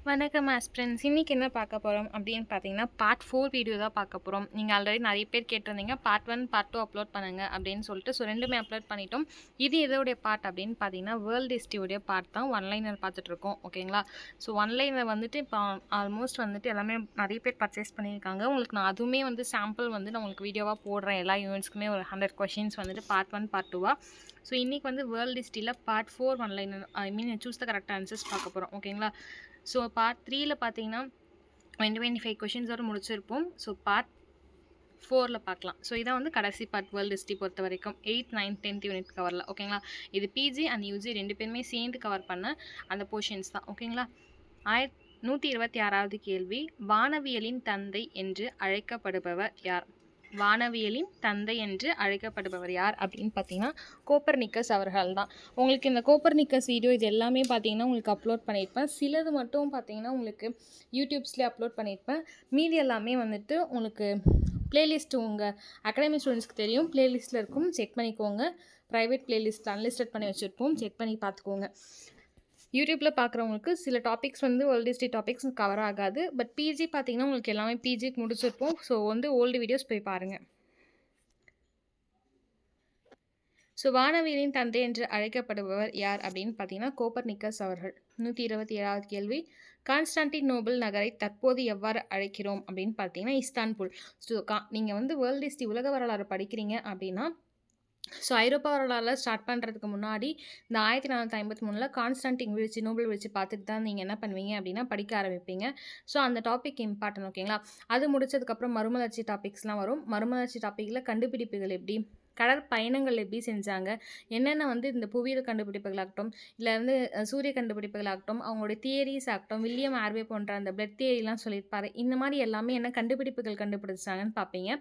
வணக்கம் ஆஸ்பிரண்ட்ஸ். இன்னைக்கு என்ன பார்க்க போகிறோம் அப்படின்னு பார்த்தீங்கன்னா, பார்ட் 4 வீடியோ தான் பார்க்க போகிறோம். நீங்கள் ஆல்ரெடி நிறைய பேர் கேட்டிருந்தீங்க, பார்ட் 1, பார்ட் 2 அப்லோட் பண்ணுங்க அப்படின்னு சொல்லிட்டு. ஸோ ரெண்டுமே அப்லோட் பண்ணிட்டோம். இது எதோடைய பார்ட் அப்படின்னு பார்த்தீங்கன்னா, வேர்ல்டு ஹிஸ்ட்ரியோடைய பார்ட் தான். ஒன்லைனர் பார்த்துட்ருக்கோம், ஓகேங்களா? ஸோ ஒன்லைனர் வந்துட்டு இப்போ ஆல்மோஸ்ட் வந்துட்டு எல்லாமே நிறைய பேர் பர்ச்சேஸ் பண்ணியிருக்காங்க. உங்களுக்கு நான் அதுவுமே வந்து சாம்பிள் வந்து நான் உங்களுக்கு வீடியோவாக போடுறேன். எல்லா யூனிட்ஸ்க்குமே ஒரு 100 கொஷின்ஸ் வந்துட்டு பார்ட் 1, பார்ட் 2. ஸோ இன்றைக்கி வந்து வேர்ல்டு ஹிஸ்ட்ரியில் part 4 one liner choose the correct answers பார்க்க போகிறோம், ஓகேங்களா? ஸோ பார்ட் 3ல பார்த்தீங்கன்னா 25 கொஷின்ஸோடு முடிச்சிருப்போம். ஸோ பார்ட் 4ல் பார்க்கலாம். ஸோ இதான் வந்து கடைசி பார்ட் வேர்ல்டு ஹிஸ்ட்ரி பொறுத்த வரைக்கும் 8th, 9th, 10th யூனிட் கவரில், ஓகேங்களா? இது பிஜி அண்ட் யூஜி ரெண்டு பேருமே சேர்ந்து கவர் பண்ண அந்த போர்ஷன்ஸ் தான், ஓகேங்களா? 126வது கேள்வி, வானவியலின் தந்தை என்று அழைக்கப்படுபவர் யார்? வானவியலின் தந்தை என்று அழைக்கப்படுபவர் யார் அப்படின்னு பார்த்தீங்கன்னா கோப்பர்னிக்கஸ் அவர்கள் தான். உங்களுக்கு இந்த கோப்பர்னிக்கஸ் வீடியோ இது எல்லாமே பார்த்தீங்கன்னா உங்களுக்கு அப்லோட் பண்ணியிருப்பேன். சிலது மட்டும் பார்த்தீங்கன்னா உங்களுக்கு யூடியூப்ஸ்லேயே அப்லோட் பண்ணியிருப்பேன். மீதி எல்லாமே வந்துட்டு உங்களுக்கு பிளேலிஸ்ட் உங்கள் அகாடமி ஸ்டூடெண்ட்ஸ்க்கு தெரியும், பிளேலிஸ்ட்டில் இருக்கும், செக் பண்ணிக்கோங்க. ப்ரைவேட் பிளேலிஸ்ட் அன்லிஸ்டட் பண்ணி வச்சுருப்போம், செக் பண்ணி பார்த்துக்கோங்க. யூடியூப்பில் பார்க்குறவங்களுக்கு சில டாபிக்ஸ் வந்து வேர்ல்டு ஹிஸ்ட்ரி டாபிக்ஸ் கவர் ஆகாது. பட் பிஜி பார்த்தீங்கன்னா உங்களுக்கு எல்லாமே பிஜிக்கு முடிச்சிருப்போம். ஸோ வந்து ஓல்டு வீடியோஸ் போய் பாருங்கள். ஸோ வானவியலின் தந்தை என்று அழைக்கப்படுபவர் யார் அப்படின்னு பார்த்தீங்கன்னா கோப்பர்னிக்கஸ் அவர்கள். 127வது கேள்வி, கான்ஸ்டான்டினோபிள் நகரை தற்போது எவ்வாறு அழைக்கிறோம் அப்படின்னு பார்த்தீங்கன்னா இஸ்தான்புல். ஸோ நீங்கள் வந்து வேர்ல்டு ஹிஸ்ட்ரி உலக வரலாறு படிக்கிறீங்க அப்படின்னா, ஸோ ஐரோப்பா வரலாறுல ஸ்டார்ட் பண்ணுறதுக்கு முன்னாடி இந்த 1453 கான்ஸ்டான்டின் வீழ்ச்சி, நோபல் வீழ்ச்சி பார்த்துட்டு தான் நீங்கள் என்ன பண்ணுவீங்க அப்படின்னா படிக்க ஆரம்பிப்பீங்க. ஸோ அந்த டாபிக் இம்பார்ட்டன்ட், ஓகேங்களா? அது முடிச்சதுக்கப்புறம் மறுமலர்ச்சி டாபிக்ஸ்லாம் வரும். மறுமலர்ச்சி டாப்பிக்கில் கண்டுபிடிப்புகள் எப்படி, கடற்பயணங்கள் எப்படி செஞ்சாங்க, என்னென்ன வந்து இந்த புவியியல் கண்டுபிடிப்புகளாகட்டும், இல்லை வந்து சூரிய கண்டுபிடிப்புகளாகட்டும், அவங்களுடைய தியரிஸ் ஆகட்டும், வில்லியம் ஆர்வே போன்ற அந்த பிளட் தியரிலாம் சொல்லியிருப்பாரு. இந்த மாதிரி எல்லாமே என்ன கண்டுபிடிப்புகள் கண்டுபிடிச்சாங்கன்னு பார்ப்பீங்க.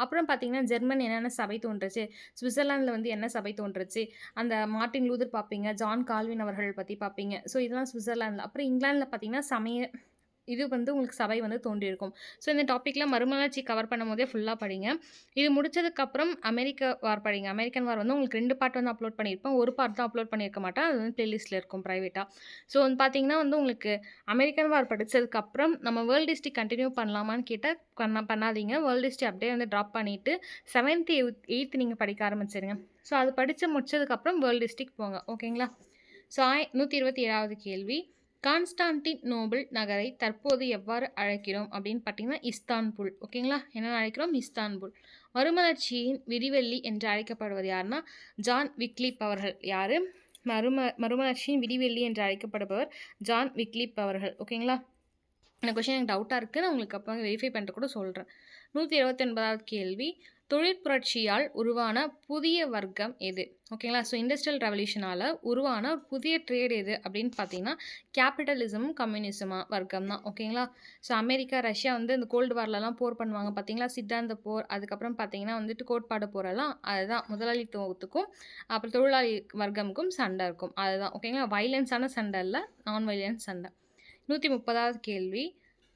அப்புறம் பார்த்தீங்கன்னா ஜெர்மன் என்னென்ன சபை தோன்றுச்சு, சுவிட்சர்லாந்தில் வந்து என்ன சபை தோன்றுச்சு, அந்த மார்ட்டின் லூதர் பார்ப்பீங்க, ஜான் கால்வின் அவர்கள் பற்றி பார்ப்பீங்க. ஸோ இதெல்லாம் சுவிட்சர்லாந்தில். அப்புறம் இங்கிலாந்தில் பார்த்தீங்கன்னா சமய இது வந்து உங்களுக்கு சபை வந்து தோன்றியிருக்கும். ஸோ இந்த டாப்பிக்கில் மறுமலர்ச்சி கவர் பண்ணும் போதே ஃபுல்லாக படிங்க. இது முடிச்சதுக்கப்புறம் அமெரிக்க வார் படிங்க. அமெரிக்கன் வார் வந்து உங்களுக்கு 2 பார்ட் வந்து அப்லோட் பண்ணியிருப்பேன். ஒரு பார்ட் தான் அப்லோட் பண்ணியிருக்க மாட்டேன். அது வந்து பிளேலிஸ்ட்டில் இருக்கும் ப்ரைவேட்டாக. ஸோ வந்து பார்த்தீங்கன்னா வந்து உங்களுக்கு அமெரிக்கன் வார் படித்ததுக்கப்புறம் நம்ம வேர்ல்டு ஹிஸ்ட்ரி கண்டினியூ பண்ணலாமான்னு கேட்டால் பண்ணாதீங்க. வேர்ல்டு ஹிஸ்ட்ரி அப்படியே வந்து ட்ராப் பண்ணிவிட்டு 7th, 8th நீங்கள் படிக்க ஆரம்பிச்சிருங்க. ஸோ அது படித்து முடிச்சதுக்கப்புறம் வேர்ல்டு ஹிஸ்ட்ரிக்கு போங்க, ஓகேங்களா? ஸோ 127வது கேள்வி, கான்ஸ்டான்டினோபிள் நகரை தற்போது எவ்வாறு அழைக்கிறோம் அப்படின்னு பார்த்தீங்கன்னா இஸ்தான்புல், ஓகேங்களா? என்ன அழைக்கிறோம்? இஸ்தான்புல். மறுமலர்ச்சியின் விடிவெள்ளி என்று அழைக்கப்படுவது யாருன்னா ஜான் விக்லிப் அவர்கள். யார்? மறுமலர்ச்சியின் விடிவெள்ளி என்று அழைக்கப்படுபவர் ஜான் விக்லிப் அவர்கள், ஓகேங்களா? இந்த கொஷின் எனக்கு டவுட்டாக இருக்குது, நான் உங்களுக்கு அப்போ வெரிஃபை பண்ணிட்டு கூட சொல்கிறேன். 129வது கேள்வி, தொழிற்புரட்சியால் உருவான புதிய வர்க்கம் எது? ஓகேங்களா? ஸோ இண்டஸ்ட்ரியல் ரெவல்யூஷனால் உருவான புதிய ட்ரேட் எது அப்படின்னு பார்த்தீங்கன்னா கேபிட்டலிசமும் கம்யூனிசமாக வர்க்கம் தான், ஓகேங்களா? ஸோ அமெரிக்கா, ரஷ்யா வந்து இந்த கோல்டு வார்லலாம் போர் பண்ணுவாங்க பார்த்தீங்களா, சித்தாந்த போர், அதுக்கப்புறம் பார்த்தீங்கன்னா வந்துட்டு கோட்பாடு போரெல்லாம், அதுதான் முதலாளித்துவத்துக்கும் அப்புறம் தொழிலாளி வர்க்கமுக்கும் சண்டை இருக்கும், அதுதான், ஓகேங்களா? வைலன்ஸான சண்டை இல்லை, நான் வைலன்ஸ் சண்டை. 130வது கேள்வி,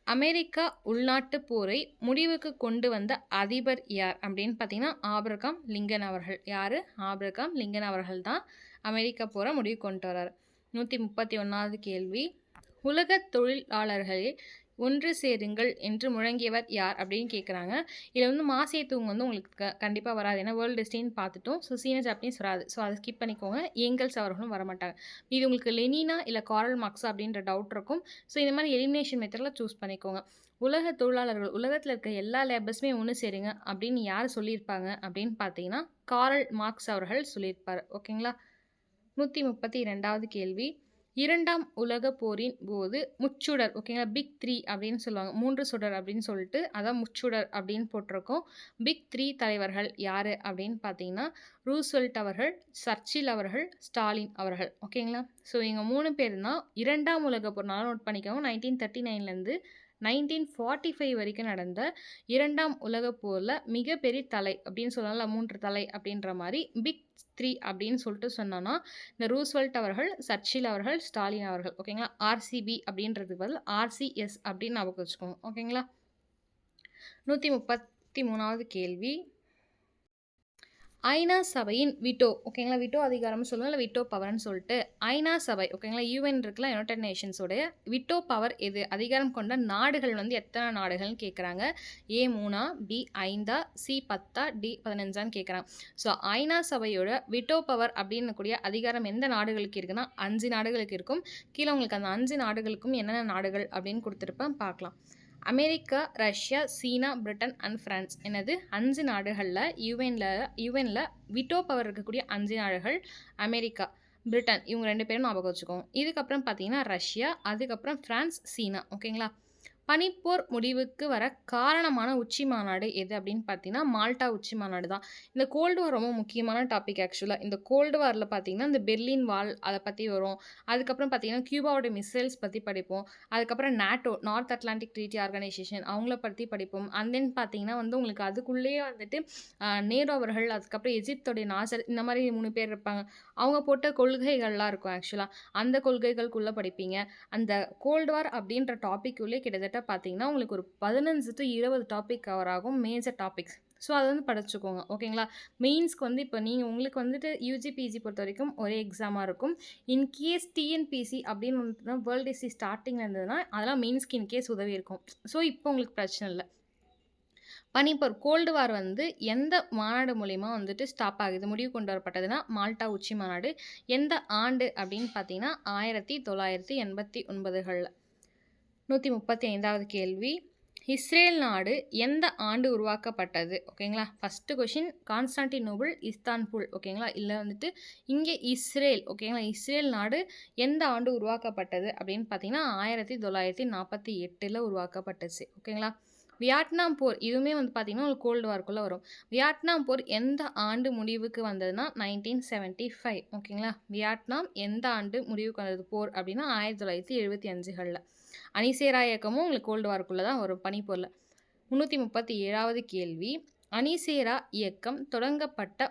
அமெரிக்கா உள்நாட்டு போரை முடிவுக்கு கொண்டு வந்த அதிபர் யார் அப்படின்னு பார்த்தீங்கன்னா ஆபிரகாம் லிங்கன் அவர்கள். யார்? ஆபிரகாம் லிங்கன் அவர்கள் தான் அமெரிக்கா போரை முடிவு கொண்டு வர்றார். 131வது கேள்வி, உலக தொழிலாளர்களே ஒன்று சேருங்கள் என்று முழங்கியவர் யார் அப்படின்னு கேட்குறாங்க. இதில் வந்து மாசேத்துவங்க வந்து உங்களுக்கு கண்டிப்பாக வராது, ஏன்னா வேர்ல்டு ஹிஸ்ட்ரின்னு பார்த்துட்டோம். ஸோ சீன ஜாப்பனீஸ் வராது, ஸோ அதை ஸ்கிப் பண்ணிக்கோங்க. ஏங்கல்ஸ் அவர்களும் வரமாட்டாங்க. இது உங்களுக்கு லெனினா இல்லை காரல் மார்க்ஸா அப்படின்ற டவுட் இருக்கும். ஸோ இந்த மாதிரி எலிமினேஷன் மெத்தடில் சூஸ் பண்ணிக்கோங்க. உலக தொழிலாளர்கள், உலகத்தில் இருக்க எல்லா லேபர்ஸுமே ஒன்று சேருங்க அப்படின்னு யார் சொல்லியிருப்பாங்க அப்படின்னு பார்த்தீங்கன்னா காரல் மார்க்ஸ் அவர்கள் சொல்லியிருப்பார், ஓகேங்களா? 132வது கேள்வி, 2ஆம் உலக போரின் போது முச்சுடர், ஓகேங்களா, பிக் 3 அப்படின்னு சொல்லுவாங்க, 3 சுடர் அப்படின்னு சொல்லிட்டு, அதான் முச்சுடர் அப்படின்னு போட்டிருக்கோம். பிக் 3 தலைவர்கள் யார் அப்படின்னு பார்த்தீங்கன்னா ரூஸ்வெல்ட் அவர்கள், சர்ச்சில் அவர்கள், ஸ்டாலின் அவர்கள், ஓகேங்களா? ஸோ இவங்க 3 பேர் தான் 2ஆம் உலக போர், நல்லா நோட் பண்ணிக்கோங்க, 1939லேருந்து 1945 வரைக்கும் நடந்த 2ஆம் உலக போரில் மிகப்பெரிய தலை அப்படின்னு சொல்லலாம்ல, 3 தலை அப்படின்ற மாதிரி பிக் 3 அப்படின்னு சொல்லிட்டு சொன்னோன்னா இந்த ரூஸ்வெல்ட் அவர்கள், சர்ச்சில் அவர்கள், ஸ்டாலின் அவர்கள், ஓகேங்களா? ஆர்சிபி அப்படின்றது பதில் ஆர்சிஎஸ் அப்படின்னு ஞாபகம் வச்சுக்கோங்க, ஓகேங்களா? 133வது கேள்வி, ஐநா சபையின் விட்டோ ஓகேங்களா, விட்டோ அதிகாரம்னு சொல்லுவோம், இல்லை விட்டோ பவர்னு சொல்லிட்டு ஐநா சபை ஓகேங்களா, யூஎன் இருக்குல்ல, யுனைடெட் நேஷன்ஸோடைய விட்டோ பவர் எது, அதிகாரம் கொண்ட நாடுகள் வந்து எத்தனை நாடுகள்னு கேட்குறாங்க. ஏ 3, பி 5, சி 10, டி 15 கேட்குறாங்க. ஸோ ஐநா சபையோட விட்டோ பவர் அப்படின்னு கூடிய அதிகாரம் எந்த நாடுகளுக்கு இருக்குன்னா 5 நாடுகளுக்கு இருக்கும். கீழே உங்களுக்கு அந்த 5 நாடுகளுக்கும் என்னென்ன நாடுகள் அப்படின்னு கொடுத்துருப்பேன், பார்க்கலாம். America, Russia, China, Britain and France. என்னது 5 நாடுகளில் யூஎனில் விட்டோ பவர் இருக்கக்கூடிய 5 நாடுகள் அமெரிக்கா, பிரிட்டன், இவங்க 2 பேரும் ஞாபகம் வச்சுக்கோங்க. இதுக்கப்புறம் பார்த்தீங்கன்னா ரஷ்யா, அதுக்கப்புறம் பிரான்ஸ், சீனா ஓகேங்களா. பனிப்போர் முடிவுக்கு வர காரணமான உச்சி மாநாடு எது அப்படின்னு பார்த்தீங்கன்னா மால்டா உச்சி மாநாடு தான். இந்த கோல்டு வார் ரொம்ப முக்கியமான டாபிக் ஆக்சுவலாக. இந்த கோல்டு வாரில் பார்த்தீங்கன்னா இந்த பெர்லின் வால் அதை பற்றி வரும். அதுக்கப்புறம் பார்த்தீங்கன்னா கியூபாவோட மிசைல்ஸ் பற்றி படிப்போம். அதுக்கப்புறம் NATO, north Atlantic treaty organisation, அவங்கள பற்றி படிப்போம். அண்ட் தென் பார்த்தீங்கன்னா வந்து உங்களுக்கு அதுக்குள்ளேயே வந்துட்டு நேரு அவர்கள், அதுக்கப்புறம் எஜிப்தோடைய நாசர், இந்த மாதிரி 3 பேர் இருப்பாங்க. அவங்க போட்ட கொள்கைகள்லாம் இருக்கும் ஆக்சுவலாக. அந்த கொள்கைகளுக்குள்ளே படிப்பீங்க. அந்த கோல்டு வார் அப்படின்ற டாபிக் உள்ளே கிட்டத்தட்ட பார்த்தீங்கன்னா உங்களுக்கு ஒரு 15 to 20 டாபிக் கவர் ஆகும், மேஜர் டாபிக்ஸ். ஸோ அதை வந்து படிச்சுக்கோங்க ஓகேங்களா. மெயின்ஸ்க்கு வந்து இப்போ நீங்கள் உங்களுக்கு வந்துட்டு யூஜி பிஜி பொறுத்த வரைக்கும் ஒரே எக்ஸாமாக இருக்கும். இன்கேஸ் டிஎன்பிசி அப்படின்னு வந்து வேர்ல்டு ஹிஸ்ட்ரி ஸ்டார்டிங்கில் இருந்ததுன்னா அதெல்லாம் மெயின்ஸ்க்கு இன்கேஸ் உதவி இருக்கும். ஸோ இப்போ உங்களுக்கு பிரச்சனை இல்லை. பனிப்போர் கோல்டு வார் வந்து எந்த மாநாடு மூலிமா வந்துட்டு ஸ்டாப் ஆகுது, முடிவு கொண்டு வரப்பட்டதுன்னா மால்டா உச்சி மாநாடு. எந்த ஆண்டு அப்படின்னு பார்த்தீங்கன்னா 1989களில். 135வது கேள்வி, இஸ்ரேல் நாடு எந்த ஆண்டு உருவாக்கப்பட்டது ஓகேங்களா. ஃபஸ்ட்டு கொஷின் கான்ஸ்டான்டினோபிள், இஸ்தான்புல் ஓகேங்களா. இல்லை வந்துட்டு இங்கே இஸ்ரேல் ஓகேங்களா. இஸ்ரேல் நாடு எந்த ஆண்டு உருவாக்கப்பட்டது அப்படின்னு பார்த்தீங்கன்னா 1948 உருவாக்கப்பட்டுச்சு ஓகேங்களா. வியட்நாம் போர், இதுவுமே வந்து பார்த்தீங்கன்னா ஒரு கோல்டு வார்க்குள்ளே வரும். வியட்நாம் போர் எந்த ஆண்டு முடிவுக்கு வந்ததுன்னா 1975 ஓகேங்களா. வியட்நாம் எந்த ஆண்டு முடிவுக்கு வந்தது போர் அப்படின்னா 1975களில். அணிசேரா இயக்கமும் உங்களுக்கு கோல்டு வார்க்குள்ளே தான் வரும் பனிப்போரில். 337வது கேள்வி, அணிசேரா இயக்கம் தொடங்கப்பட்ட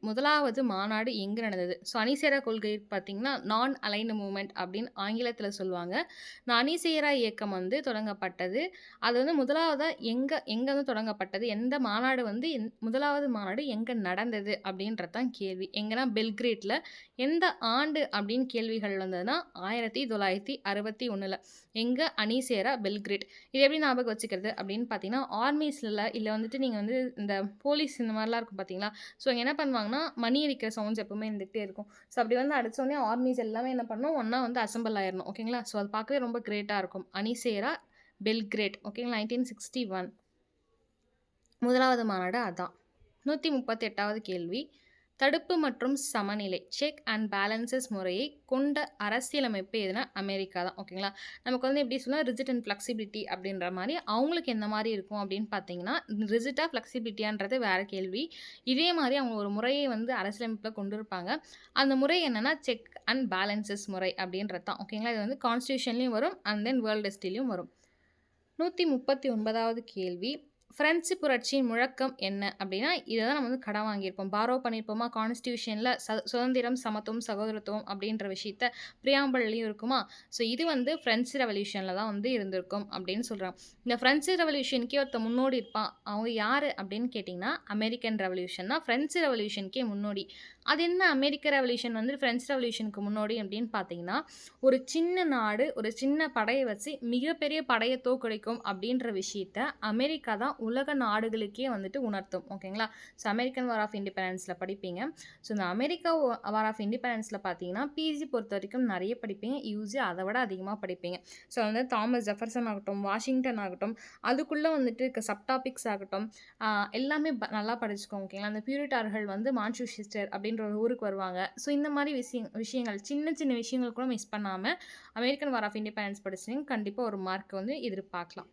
முதலாவது மாநாடு எங்கே நடந்தது. ஸோ அணிசேரா கொள்கை பார்த்தீங்கன்னா நான் அலைன்டு மூவ்மெண்ட் அப்படின்னு ஆங்கிலத்தில் சொல்லுவாங்க. இந்த அணிசேரா இயக்கம் வந்து தொடங்கப்பட்டது, அது வந்து முதலாவதாக எங்கே வந்து தொடங்கப்பட்டது, எந்த மாநாடு வந்து முதலாவது மாநாடு எங்கே நடந்தது அப்படின்றது தான் கேள்வி. எங்கன்னா பெல்கிரேட்டில். எந்த ஆண்டு அப்படின்னு கேள்விகள் வந்ததுன்னா 1961. எங்கே அணிசேரா பெல்கிரேட். இது எப்படி ஞாபகம் வச்சுக்கிறது அப்படின்னு பார்த்தீங்கன்னா ஆர்மிஸில் இல்லை வந்துட்டு நீங்கள் வந்து இந்த போலீஸ் இந்த மாதிரிலாம் இருக்கும் பார்த்தீங்களா. ஸோ இங்கே என்ன பண்ணுவாங்கன்னா மணி அடிக்கிற சவுண்ட்ஸ் எப்பவுமே இருந்துகிட்டே இருக்கும். ஸோ அப்படி வந்து அடித்தோடனே ஆர்மிஸ் எல்லாமே என்ன பண்ணணும், ஒன்றா வந்து அசம்பிள் ஆயிடணும் ஓகேங்களா. ஸோ அது பார்க்கவே ரொம்ப கிரேட்டாக இருக்கும். அணிசேரா பெல்கிரேட் ஓகேங்களா. 1961 முதலாவது மாநாடு அதான். 138வது கேள்வி, தடுப்பு மற்றும் சமநிலை செக் அண்ட் பேலன்சஸ் முறையை கொண்ட அரசியலமைப்பு எதுனா அமெரிக்கா தான் ஓகேங்களா. நமக்கு வந்து எப்படி சொன்னால் ரிஜிட் அண்ட் ஃப்ளெக்சிபிலிட்டி அப்படின்ற மாதிரி அவங்களுக்கு எந்த மாதிரி இருக்கும் அப்படின்னு பார்த்தீங்கன்னா ரிஜிட்டாக ஃப்ளெக்சிபிலிட்டியான்றது வேறு கேள்வி. இதே மாதிரி அவங்க ஒரு முறையை வந்து அரசியலமைப்பில் கொண்டு இருப்பாங்க. அந்த முறை என்னென்னா செக் அண்ட் பேலன்சஸ் முறை அப்படின்றது தான் ஓகேங்களா. இது வந்து கான்ஸ்டியூஷன்லேயும் வரும் அண்ட் தென் வேர்ல்டு ஹிஸ்ட்ரிலையும் வரும். 139வது கேள்வி, ஃப்ரெஞ்சு புரட்சியின் முழக்கம் என்ன அப்படின்னா இதை தான் நம்ம வந்து கடன் வாங்கியிருப்போம், பாரோ பண்ணியிருப்போமா. கான்ஸ்டியூஷனில் சுதந்திரம், சமத்துவம், சகோதரத்துவம் அப்படின்ற விஷயத்த ப்ரியாம்பிள்லையும் இருக்குமா. ஸோ இது வந்து ஃப்ரெஞ்சு ரெவல்யூஷனில் தான் வந்து இருந்திருக்கும் அப்படின்னு சொல்கிறாங்க. இந்த ஃப்ரெஞ்சு ரெவல்யூஷனுக்கே ஒருத்த முன்னோடி இருப்பான், அவங்க யார் அப்படின்னு கேட்டிங்கன்னா அமெரிக்கன் ரெவல்யூஷன் தான் ஃப்ரெஞ்சு ரெவல்யூஷனுக்கே முன்னோடி. அது என்ன அமெரிக்க ரெவல்யூஷன் வந்து ஃப்ரெஞ்சு ரெவல்யூஷனுக்கு முன்னோடி அப்படின்னு பார்த்தீங்கன்னா ஒரு சின்ன நாடு ஒரு சின்ன படையை வச்சு மிகப்பெரிய படையை தோற்கடிக்கும் அப்படின்ற விஷயத்த அமெரிக்கா தான் உலக நாடுகளுக்கே வந்துட்டு உணர்த்தும் ஓகேங்களா. ஸோ அமெரிக்கன் வார் ஆஃப் இண்டிபெண்டன்ஸில் படிப்பீங்க. ஸோ இந்த அமெரிக்கா வார் ஆஃப் இண்டிபெண்டன்ஸில் பார்த்தீங்கன்னா பிஜி பொறுத்த வரைக்கும் நிறைய படிப்பீங்க, யூஜி அதை விட அதிகமாக படிப்பீங்க. ஸோ வந்து தாமஸ் ஜெஃபர்சன் ஆகட்டும், வாஷிங்டன் ஆகட்டும், அதுக்குள்ளே வந்துட்டு இருக்க சப்டாபிக்ஸ் ஆகட்டும், எல்லாமே நல்லா படிச்சுக்கோங்க ஓகேங்களா. அந்த பியூரிட்டார்கள் வந்து மான்சூசிஸ்டர் அப்படின்ற ஒரு ஊருக்கு வருவாங்க. ஸோ இந்த மாதிரி விஷயங்கள் சின்ன சின்ன விஷயங்கள் கூட மிஸ் பண்ணாமல் அமெரிக்கன் வார் ஆஃப் இண்டிபெண்டன்ஸ் படிச்சிங்க கண்டிப்பாக ஒரு மார்க் வந்து எதிர்பார்க்கலாம்.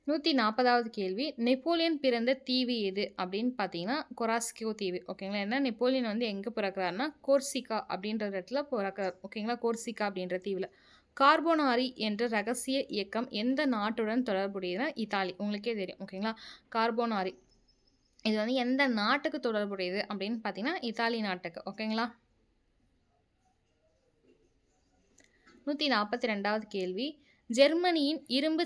140வது கேள்வி, நெப்போலியன் பிறந்த தீவு எது அப்படின்னு பார்த்தீங்கன்னா கொராஸ்கோ தீவு ஓகேங்களா. ஏன்னா நெப்போலியன் வந்து எங்கே பிறக்கிறாருன்னா கோர்சிகா அப்படின்ற இடத்துல பிறக்கிறார் ஓகேங்களா. கோர்சிகா அப்படின்ற தீவில். கார்போனாரி என்ற ரகசிய இயக்கம் எந்த நாட்டுடன் தொடர்புடையதுன்னா இத்தாலி, உங்களுக்கே தெரியும் ஓகேங்களா. கார்போனாரி இது வந்து எந்த நாட்டுக்கு தொடர்புடையது அப்படின்னு பார்த்தீங்கன்னா இத்தாலி நாட்டுக்கு ஓகேங்களா. 142வது கேள்வி, ஜெர்மனியின் இரும்பு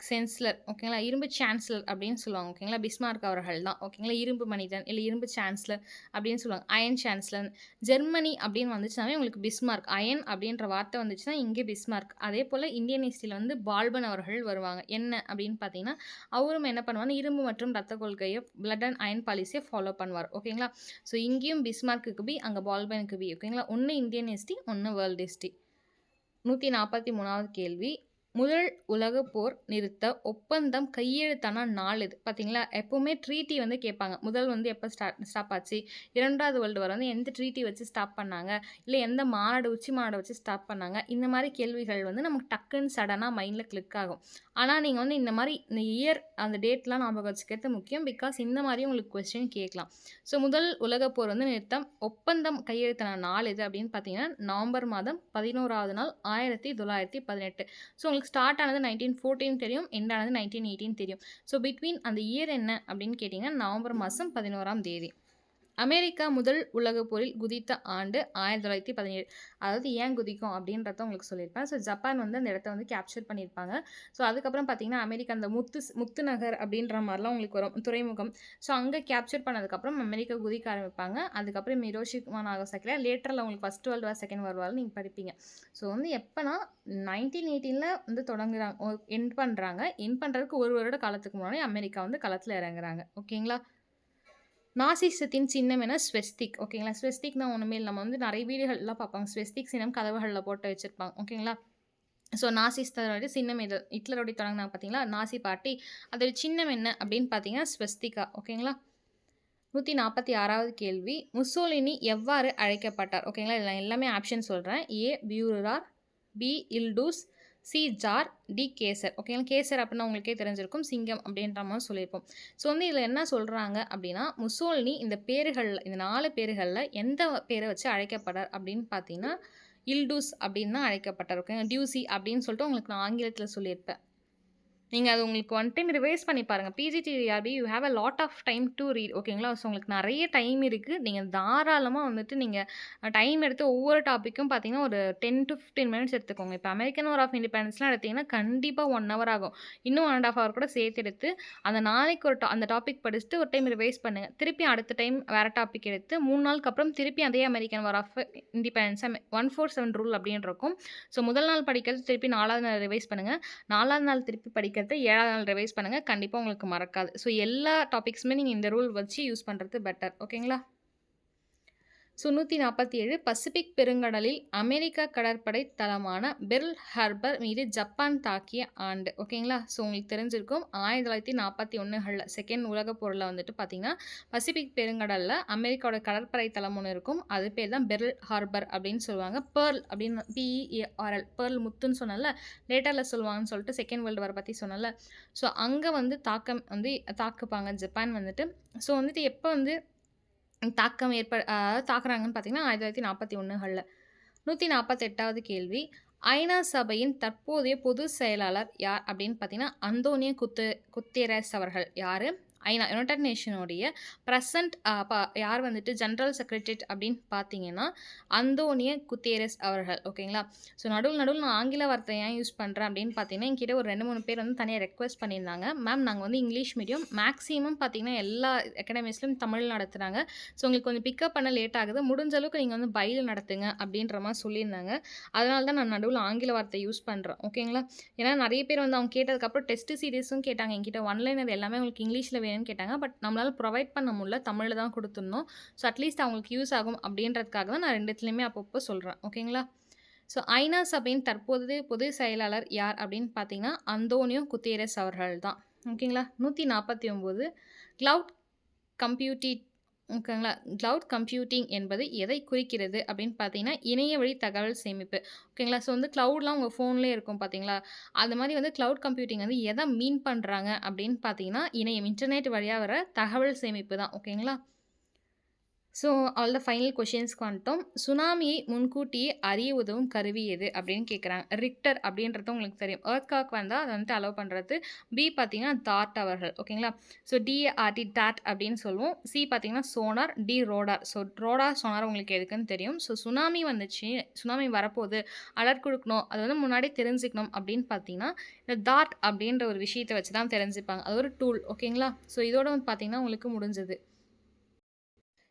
சென்ஸ்லர் ஓகேங்களா, இரும்பு சான்சலர் அப்படின்னு சொல்லுவாங்க ஓகேங்களா, பிஸ்மார்க் அவர்கள் தான் ஓகேங்களா, இரும்பு மனிதன் இல்லை இரும்பு சான்சலர் அப்படின்னு சொல்லுவாங்க, அயன் சான்சலர். ஜெர்மனி அப்படின்னு வந்துச்சுனாவே உங்களுக்கு பிஸ்மார்க், அயன் அப்படின்ற வார்த்தை வந்துச்சுன்னா இங்கே பிஸ்மார்க். அதே போல் இந்தியன் ஹிஸ்ட்ரியில் வந்து பால்பன் அவர்கள் வருவாங்க. என்ன அப்படின்னு பார்த்தீங்கன்னா அவரும் என்ன பண்ணுவாங்க, இரும்பு மற்றும் ரத்த கொள்கையை பிளட் அண்ட் அயன் பாலிசியை ஃபாலோ பண்ணுவார் ஓகேங்களா. ஸோ இங்கேயும் பிஸ்மார்க்குக்கு பி, அங்கே பால்பனுக்கு பி ஓகேங்களா. ஒன்று இந்தியன் ஹிஸ்ட்ரி, ஒன்று வேர்ல்டு ஹிஸ்ட்ரி. 143வது கேள்வி, முதல் உலகப் போர் நிறுத்த ஒப்பந்தம் கையெழுத்தான நாள் இது பார்த்தீங்களா. எப்போவுமே ட்ரீட்டி வந்து கேட்பாங்க. முதல் வந்து எப்போ ஸ்டாப் ஆச்சு, இரண்டாவது வேர்ல்டு வார் வந்து எந்த ட்ரீட்டி வச்சு ஸ்டாப் பண்ணாங்க, இல்லை எந்த மாநாடு உச்சி மாநாடு வச்சு ஸ்டாப் பண்ணாங்க, இந்த மாதிரி கேள்விகள் வந்து நமக்கு டக்குன்னு சடனாக மைண்டில் கிளிக் ஆகும். ஆனால் நீங்கள் வந்து இந்த மாதிரி இந்த இயர் அந்த டேட்லாம் ஞாபகம் வச்சுக்கிறது முக்கியம். பிகாஸ் இந்த மாதிரி உங்களுக்கு கொஸ்டின் கேட்கலாம். ஸோ முதல் உலகப் போர் வந்து நிறுத்தம் ஒப்பந்தம் கையெழுத்தான நாள் இது அப்படின்னு பார்த்தீங்கன்னா நவம்பர் மாதம் 11வது நாள் 1918. ஸோ உங்களுக்கு ஸ்டார்ட் ஆனது 1914 தெரியும், எண்ட் ஆனது 1918 தெரியும். ஸோ பிட்வீன் அந்த இயர் என்ன அப்படின்னு கேட்டிங்கன்னா நவம்பர் மாதம் 11ஆம் தேதி. அமெரிக்கா முதல் உலகப் போரில் குதித்த ஆண்டு 1917. அதாவது ஏன் குதிக்கும் அப்படின்றத உங்களுக்கு சொல்லியிருப்பேன். ஸோ ஜப்பான் வந்து அந்த இடத்த வந்து கேப்சர் பண்ணியிருப்பாங்க. ஸோ அதுக்கப்புறம் பார்த்தீங்கன்னா அமெரிக்கா அந்த முத்து நகர் அப்படின்ற மாதிரிலாம் உங்களுக்கு வரும் துறைமுகம். ஸோ அங்கே கேப்சர் பண்ணதுக்கப்புறம் அமெரிக்கா குதிக்க ஆரம்பிப்பாங்க. அதுக்கப்புறம் ஹிரோஷிமா நாகசாக்கில லேட்டரில் உங்களுக்கு first world war, second world war நீங்கள் படிப்பீங்க. ஸோ வந்து எப்போனா 1918 வந்து தொடங்குறாங்க, எண்ட் பண்ணுறாங்க. எண்ட் பண்ணுறதுக்கு ஒரு வருட காலத்துக்கு முன்னாடி அமெரிக்கா வந்து களத்தில் இறங்குறாங்க ஓகேங்களா. நாசிசத்தின் சின்னம் என ஸ்வெஸ்திக் ஓகேங்களா. ஸ்வெஸ்திக்னா ஒன்றுமே இல்லை, நம்ம வந்து நிறைய வீடுகள்லாம் பார்ப்பாங்க ஸ்வெஸ்திக் சின்னம் கதவுகளில் போட்டு வச்சுருப்பாங்க ஓகேங்களா. ஸோ நாசிஸ்தரோட சின்னம் இது ஹிட்லரோடைய தொடங்கினாங்க பார்த்தீங்களா நாசி பார்ட்டி, அதோட சின்னம் என்ன அப்படின்னு பார்த்தீங்கன்னா ஸ்வெஸ்திகா ஓகேங்களா. 146வது கேள்வி, முசோலினி எவ்வாறு அழைக்கப்பட்டார் ஓகேங்களா. இதில் எல்லாமே ஆப்ஷன் சொல்கிறேன். A fuhrer, B il duce, C czar, D kaiser ஓகேங்களா. கேசர் அப்படின்னா உங்களுக்கே தெரிஞ்சிருக்கும், சிங்கம் அப்படின்ற மாதிரி சொல்லியிருப்போம். ஸோ வந்து இதில் என்ன சொல்கிறாங்க அப்படின்னா முசோலினி இந்த பேர்களில், இந்த 4 பேர்களில் எந்த பேரை வச்சு அழைக்கப்பட்டார் அப்படின்னு பார்த்தீங்கன்னா இல்டூஸ் அப்படின்னு தான் அழைக்கப்பட்டார் ஓகேங்க. டியூசி அப்படின்னு சொல்லிட்டு உங்களுக்கு நான் ஆங்கிலத்தில் சொல்லியிருப்பேன். நீங்கள் அது உங்களுக்கு ஒன் டைம் ரிவைஸ் பண்ணி பாருங்கள். பிஜிடிஆர்பி you have a lot of time to read ஓகேங்களா. ஸோ உங்களுக்கு நிறைய டைம் இருக்குது. நீங்கள் தாராளமாக வந்துட்டு நீங்கள் டைம் எடுத்து ஒவ்வொரு டாப்பிக்கும் பார்த்தீங்கன்னா ஒரு 10 to 15 மினிட்ஸ் எடுத்துக்கோங்க. இப்போ அமெரிக்கன் வார் ஆஃப் இண்டிபெண்டன்ஸ்லாம் எடுத்திங்கன்னா கண்டிப்பாக 1 hour ஆகும். இன்னும் 1.5 hour கூட சேர்த்து எடுத்து அந்த நாளைக்கு ஒரு அந்த டாபிக் படிச்சுட்டு ஒரு டைம் ரிவைஸ் பண்ணுங்கள். திருப்பி அடுத்த டைம் வேறு டாபிக் எடுத்து 3 நாளுக்கு அப்புறம் திருப்பி அதே American war of independence 147 rule அப்படின்னு இருக்கும். ஸோ முதல் நாள் படிக்கிறது திருப்பி 4வது நாள் ரிவைஸ் பண்ணுங்கள். 4வது நாள் திருப்பி படிக்கிறது 7வது நாள் ரிவைஸ் பண்ணுங்கள். கண்டிப்பாக உங்களுக்கு மறக்காது. ஸோ எல்லா டாபிக்ஸுமே நீங்கள் இந்த ரூல் வச்சு யூஸ் பண்ணுறது பெட்டர் ஓகேங்களா. ஸோ 147 பசிபிக் பெருங்கடலில் அமெரிக்கா கடற்படை தளமான பெர்ல் ஹார்பர் மீது ஜப்பான் தாக்கிய ஆண்டு ஓகேங்களா. ஸோ உங்களுக்கு தெரிஞ்சிருக்கும் 1941 செகண்ட் உலகப் போரில் வந்துட்டு பார்த்தீங்கன்னா பசிபிக் பெருங்கடலில் அமெரிக்காவோட கடற்படை தளம் ஒன்று இருக்கும். அது பேர் தான் பெர்ல் ஹார்பர் அப்படின்னு சொல்லுவாங்க. பேர்ல் அப்படின்னு PERL பேர்ல் முத்துன்னு சொன்னல, லேட்டரில் சொல்லுவாங்கன்னு சொல்லிட்டு செகண்ட் வேர்ல்டு வார் பற்றி சொன்னல. ஸோ அங்கே வந்து தாக்குப்பாங்க ஜப்பான் வந்துட்டு. ஸோ வந்துட்டு எப்போ வந்து தாக்கம் தாக்குறாங்கன்னு பார்த்தீங்கன்னா 1941. 148வது கேள்வி, ஐநா சபையின் தற்போதைய பொதுச் செயலாளர் யார் அப்படின்னு பார்த்தீங்கன்னா அந்தோனியோ குத்தேரஸ் அவர்கள். யார்? ஐநா யுனைடெட் நேஷனுடைய ப்ரெசன்ட் யார் வந்துட்டு ஜென்ரல் செக்ரட்டரி அப்படின்னு பார்த்தீங்கன்னா அந்தோனியோ குத்தேரஸ் அவர்கள் ஓகேங்களா. ஸோ நடுவில் நான் ஆங்கில வார்த்தை ஏன் யூஸ் பண்ணுறேன் அப்படின்னு பார்த்தீங்கன்னா என்கிட்ட ஒரு 2-3 பேர் வந்து தனியாக ரெக்வஸ்ட் பண்ணியிருந்தாங்க. மேம் நாங்கள் வந்து இங்கிலீஷ் மீடியம் மேக்ஸிமம் பார்த்தீங்கன்னா எல்லா அகாடமிஸ்லையும் தமிழ் நடத்துகிறாங்க. ஸோ உங்களுக்கு கொஞ்சம் பிக்கப் பண்ண லேட் ஆகுது, முடிஞ்ச அளவுக்கு நீங்கள் வந்து பைல் நடத்துங்க அப்படின்ற மாதிரி சொல்லியிருந்தாங்க. அதனால தான் நான் நடுவில் ஆங்கில வார்த்தை யூஸ் பண்ணுறேன் ஓகேங்களா. ஏன்னா நிறைய பேர் வந்து அவங்க கேட்டதுக்கப்புறம் டெஸ்ட் சீரீஸும் கேட்டாங்க என்கிட்ட, ஒன்லைனர் எல்லாமே உங்களுக்கு இங்கிலீஷில் வேணும்னு கேட்டாங்க. பட் நம்மளால் ப்ரொவைட் பண்ண முடியல, தமிழில் தான் கொடுத்துருந்தோம். ஸோ அட்லீஸ்ட் அவங்களுக்கு யூஸ் ஆகும் அப்படின்றதுக்காக தான் நான் ரெண்டுத்துலேயுமே அப்பப்போ சொல்கிறேன் ஓகேங்களா. ஸோ ஐநா சபையின் தற்போதைய பொது செயலாளர் யார் அப்படின்னு பார்த்தீங்கன்னா அந்தோனியோ குத்தேரஸ் அவர்கள் தான் ஓகேங்களா. 149 கிளவுட் கம்ப்யூட்டிங் என்பது எதை குறிக்கிறது அப்படின்னு பார்த்தீங்கன்னா இணைய வழி தகவல் சேமிப்பு ஓகேங்களா. ஸோ வந்து க்ளவுட்லாம் உங்கள் ஃபோன்லேயே இருக்கும் பார்த்தீங்களா, அது மாதிரி வந்து க்ளவுட் கம்ப்யூட்டிங் வந்து எதை மீன் பண்ணுறாங்க அப்படின்னு பார்த்தீங்கன்னா இணையம், இன்டர்நெட் வழியாக வர தகவல் சேமிப்பு தான் ஓகேங்களா. ஸோ ஆல் த ஃபைனல் கொஷின்ஸ்க்கு வந்துட்டோம். சுனாமியை முன்கூட்டியே அறிய உதவும் கருவி எது அப்படின்னு கேட்குறாங்க. ரிக்டர் அப்படின்றது உங்களுக்கு தெரியும். எர்த்குவாக் வந்தா அத வந்துட்டு அலோவ் பண்றது. பி பார்த்தீங்கன்னா டாட் அவர்கள். ஓகேங்களா? ஸோ டிஆர்டி டாட் அப்படின்னு சொல்லுவோம். சி பார்த்தீங்கன்னா sonar, D radar. So radar, sonar உங்களுக்கு எதுக்குன்னு தெரியும். ஸோ சுனாமி வந்துச்சு, சுனாமி வரப்போகுது, அலர்ட் குடுக்கணும், அது வந்து முன்னாடியே தெரிஞ்சுக்கணும் அப்படின்னு பார்த்தீங்கன்னா, இந்த டாட் அப்படின்ற ஒரு விஷயத்த வச்சு தான் தெரிஞ்சுப்பாங்க. அது ஒரு டூல். ஓகேங்களா? ஸோ இதோட வந்து பார்த்தீங்கன்னா உங்களுக்கு முடிஞ்சது.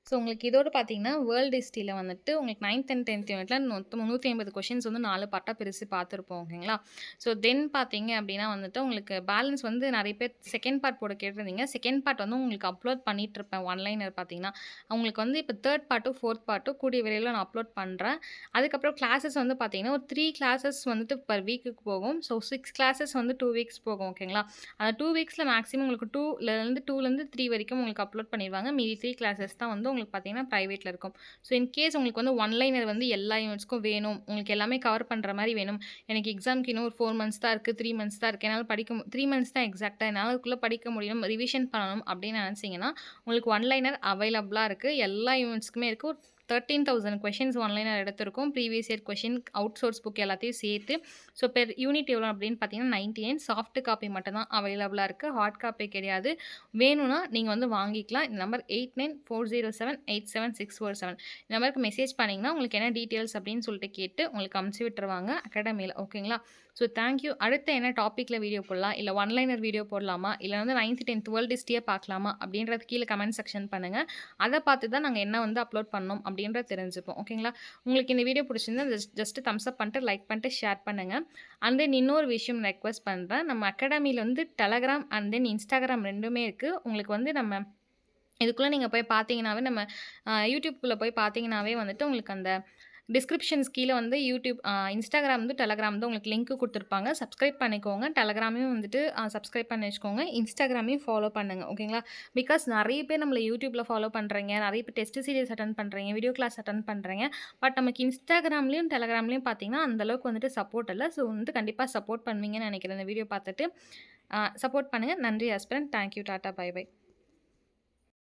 ஸோ உங்களுக்கு இதோட பார்த்தீங்கன்னா, வேர்ல்டு ஹிஸ்ட்ரியில வந்துட்டு உங்களுக்கு 9த் அண்ட் 10த் யூனிட்ல மொத்தம் 350 கொஷின்ஸ் வந்து 4 பார்ட்டா பிரிச்சு பார்த்துருப்போம். ஓகேங்களா? ஸோ தென் பார்த்தீங்க அப்டின்னா வந்துட்டு, உங்களுக்கு பேலன்ஸ் வந்து நெறைய பேர் செகண்ட் பார்ட் போட கேட்டிருந்தீங்க. செகண்ட் பார்ட் வந்து உங்களுக்கு அப்லோட் பண்ணிட்டுருப்பேன். ஒன்லைனர் பார்த்தீங்கன்னா, உங்களுக்கு வந்து இப்போ 3 பார்ட்டும், 4த் பார்ட்டும் கூடிய விரைவில நான் அப்லோட் பண்றேன். அதுக்கப்புறம் கிளாஸஸ் வந்து பார்த்தீங்கன்னா, ஒரு 3 கிளாஸஸ் வந்துட்டு பெர் வீக்குக்கு போகும். ஸோ 6 கிளாஸஸ் வந்து 2 வீக்ஸ் போகும். ஓகேங்களா? அந்த 2 வீக்ஸ்ல மேக்ஸிமம் உங்களுக்கு 2லேருந்து 3 வரைக்கும் உங்களுக்கு அப்லோட் பண்ணிருவாங்க. மீதி 3 கிளாஸஸ் தான் வந்து உங்களுக்கு பார்த்தீங்கன்னா பிரைவேட்ல இருக்கும். ஸோ இன்கேஸ் உங்களுக்கு வந்து ஒன்லைனர் வந்து எல்லா யூனிட்ஸ்க்கும் வேணும், உங்களுக்கு எல்லாமே கவர் பண்ணுற மாரி வேணும், எனக்கு எக்ஸாம்க்கு இன்னும் ஒரு 4 மந்த்ஸ் தான் இருக்குது, 3 மந்த்ஸ் தான் இருக்குது, என்னால் 3 மந்த்ஸ் தான் எக்ஸாக்ட்டா, என்னால் அதுக்குள்ளே படிக்க முடியும், ரிவிஷன் பண்ணணும் அப்படின்னு நினச்சிங்கன்னா, உங்களுக்கு ஒன்லைனர் அவைலபிளாக இருக்குது. எல்லா யூனிட்ஸ்க்குமே இருக்குது. 13,000 கொஷின்ஸ் ஒன்லைனர் எடுத்திருக்கோம். Previous year question, out source book எல்லாத்தையும் சேர்த்து. ஸோ பெர் யூனிட் எவ்வளோ அப்படின்னு பார்த்தீங்கன்னா 99. சாஃப்ட் காப்பி மட்டும் தான் அவைலபிளாக இருக்குது. ஹார்ட் காப்பி கிடையாது. வேணும்னா நீங்கள் வந்து வாங்கிக்கலாம். இந்த நம்பர் 8940787647. இந்த நம்பருக்கு மெசேஜ் பண்ணிங்கன்னா உங்களுக்கு என்ன டீட்டெயில்ஸ் அப்படின்னு சொல்லிட்டு கேட்டு உங்களுக்கு அமுச்சு விட்டுருவாங்க அகாடமியில். ஓகேங்களா? So thank you. அடுத்து என்ன டாப்பிக்கில் வீடியோ போடலாம், இல்லை ஒன்லைனர் வீடியோ போடலாமா, இல்லை வந்து 9th 10th வேர்ல்டு ஹிஸ்ட்ரியே பார்க்கலாமா அப்படின்றது கீழே கமெண்ட் செக்ஷன் பண்ணுங்கள். அதை பார்த்து தான் நாங்கள் என்ன வந்து அப்லோட் பண்ணோம் அப்படின்றத தெரிஞ்சுப்போம். ஓகேங்களா? உங்களுக்கு இந்த வீடியோ பிடிச்சிருந்தா ஜஸ்ட் தம்ஸ் அப் பண்ணிட்டு, லைக் பண்ணிட்டு, ஷேர் பண்ணுங்கள். அண்ட் தென் இன்னொரு விஷயம் ரெக்வெஸ்ட் பண்ணுறேன். நம்ம அகாடமியில் வந்து டெலகிராம் அண்ட் தென் இன்ஸ்டாகிராம் 2மே இருக்குது. உங்களுக்கு வந்து நம்ம இதுக்குள்ளே நீங்கள் போய் பார்த்தீங்கன்னாவே, நம்ம யூடியூப்குள்ளே போய் பார்த்தீங்கன்னாவே வந்துட்டு உங்களுக்கு அந்த டிஸ்கிரிப்ஷன்ஸ் கீழே வந்து இன்ஸ்டாகிராம் வந்து டெலகிராம் தான் உங்களுக்கு லிங்க் கொடுத்துருப்பாங்க. சப்ஸ்கிரைப் பண்ணிக்கோங்க. டெலகிராமையும் வந்துட்டு சப்ஸ்கிரைப் பண்ணி வச்சுக்கோங்க. இன்ஸ்டாகிராமையும் ஃபாலோ பண்ணுங்கள். ஓகேங்களா? பிகாஸ் நிறைய பேர் நம்மளை யூடியூப்பில் ஃபாலோ பண்ணுறீங்க, நிறைய பேர் டெஸ்ட் சீரியஸ் அட்டன் பண்ணுறீங்க, வீடியோ கிளாஸ் அட்டன் பண்ணுறீங்க. பட் நமக்கு இன்ஸ்டாகிராம்லேயும் டெலகிராம்லேயும் பார்த்தீங்கன்னா அந்தளவுக்கு வந்துட்டு சப்போர்ட் இல்லை. ஸோ வந்து கண்டிப்பாக சப்போர்ட் பண்ணுவீங்கன்னு நினைக்கிறேன். இந்த வீடியோ பார்த்துட்டு சப்போர்ட் பண்ணுங்கள். நன்றி ஆஸ்பிரண்ட். தேங்க்யூ. டாட்டா. Bye by.